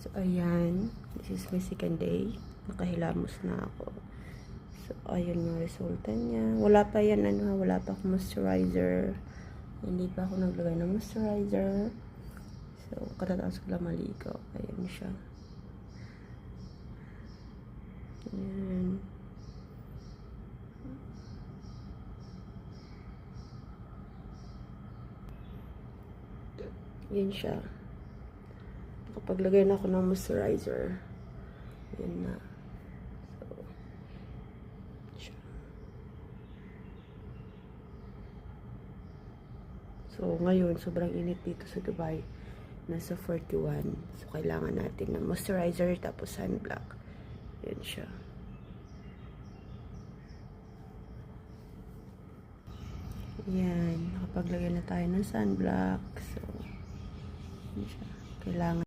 So, ayan. This is my second day. Nakahilamos na ako. So, ayun yung resulta niya. Wala pa yan, wala pa akong moisturizer. Hindi pa ako naglagay ng moisturizer. So, katatapos ko lang maligo. Ayan siya. Ayan. Ayan siya. Nakapaglagay na ako ng moisturizer. Ayan na. So, ngayon, sobrang init dito sa Dubai. Nasa 41. So, kailangan natin ng moisturizer tapos sunblock. Yan siya. Yan. Nakapaglagay na tayo ng sunblock. So, yan siya. Kailangan